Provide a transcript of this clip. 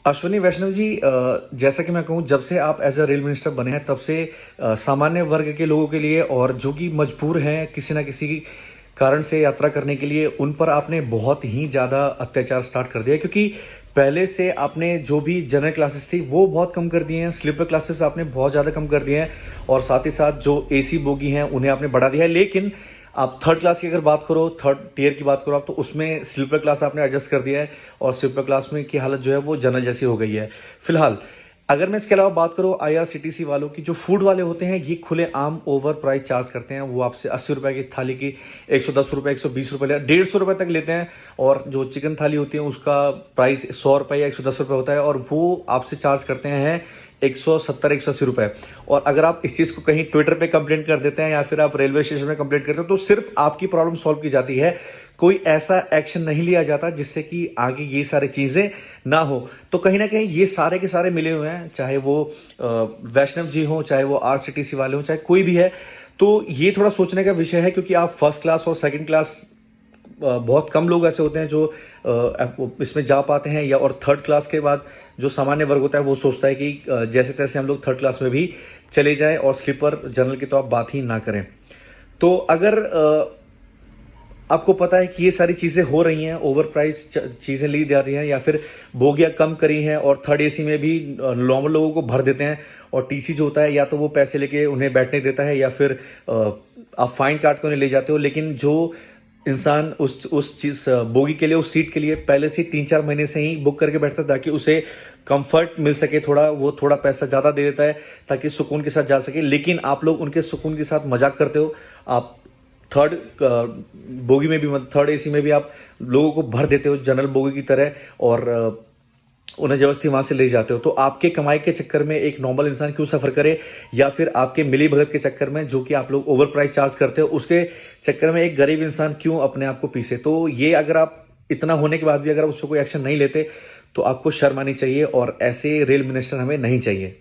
अश्विनी वैष्णव जी, जैसा कि मैं कहूँ, जब से आप एज अ रेल मिनिस्टर बने हैं तब से सामान्य वर्ग के लोगों के लिए और जो कि मजबूर हैं किसी ना किसी कारण से यात्रा करने के लिए, उन पर आपने बहुत ही ज़्यादा अत्याचार स्टार्ट कर दिया है। क्योंकि पहले से आपने जो भी जनरल क्लासेस थी वो बहुत कम कर दिए हैं, स्लीपर क्लासेस आपने बहुत ज़्यादा कम कर दिए हैं, और साथ ही साथ जो एसी बोगी हैं उन्हें आपने बढ़ा दिया है। लेकिन आप थर्ड क्लास की अगर बात करो, थर्ड टियर की बात करो आप, तो उसमें स्लीपर क्लास आपने एडजस्ट कर दिया है, और स्लीपर क्लास में की हालत जो है वो जनरल जैसी हो गई है फिलहाल। अगर मैं इसके अलावा बात करूँ आईआरसीटीसी वालों की, जो फूड वाले होते हैं ये खुले आम ओवर प्राइस चार्ज करते हैं। वो आपसे 80 रुपए की थाली की 110 रुपए, 120 रुपए, 150 रुपए तक लेते हैं। और जो चिकन थाली होती है उसका प्राइस 100 रुपए या 110 रुपए होता है, और वो आपसे चार्ज करते हैं 170, 180 रुपए। और अगर आप इस चीज़ को कहीं ट्विटर पे कंप्लेंट कर देते हैं या फिर आप रेलवे स्टेशन में कंप्लेंट करते हो, तो सिर्फ आपकी प्रॉब्लम सॉल्व की जाती है, कोई ऐसा एक्शन नहीं लिया जाता जिससे कि आगे ये सारी चीज़ें ना हो। तो कहीं ना कहीं ये सारे के सारे मिले हुए हैं, चाहे वो वैष्णव जी हों, चाहे वो आरसीटीसी वाले हों, चाहे कोई भी है। तो ये थोड़ा सोचने का विषय है, क्योंकि आप फर्स्ट क्लास और सेकंड क्लास, बहुत कम लोग ऐसे होते हैं जो इसमें जा पाते हैं, या और थर्ड क्लास के बाद जो सामान्य वर्ग होता है वो सोचता है कि जैसे तैसे हम लोग थर्ड क्लास में भी चले जाएं, और स्लीपर जनरल की तो आप बात ही ना करें। तो अगर आपको पता है कि ये सारी चीज़ें हो रही हैं, ओवर प्राइस चीज़ें ली जा रही हैं, या फिर बोगियाँ कम करी हैं, और थर्ड एसी में भी नॉर्मल लोगों को भर देते हैं, और टीसी जो होता है या तो वो पैसे लेके उन्हें बैठने देता है, या फिर आप फाइन काट के उन्हें ले जाते हो। लेकिन जो इंसान उस चीज़ बोगी के लिए, उस सीट के लिए पहले से 3-4 महीने से ही बुक करके बैठता है ताकि उसे कंफर्ट मिल सके, थोड़ा वो थोड़ा पैसा ज़्यादा दे देता है ताकि सुकून के साथ जा सके। लेकिन आप लोग उनके सुकून के साथ मजाक करते हो। आप थर्ड बोगी में भी, थर्ड एसी में भी आप लोगों को भर देते हो जनरल बोगी की तरह, और उन्हें जबरदस्ती वहां से ले जाते हो। तो आपके कमाई के चक्कर में एक नॉर्मल इंसान क्यों सफर करे, या फिर आपके मिली भगत के चक्कर में जो कि आप लोग ओवर प्राइस चार्ज करते हो उसके चक्कर में एक गरीब इंसान क्यों अपने आप को पीसे। तो ये अगर आप इतना होने के बाद भी अगर आप उस पर कोई एक्शन नहीं लेते तो आपको शर्म आनी चाहिए, और ऐसे रेल मिनिस्टर हमें नहीं चाहिए।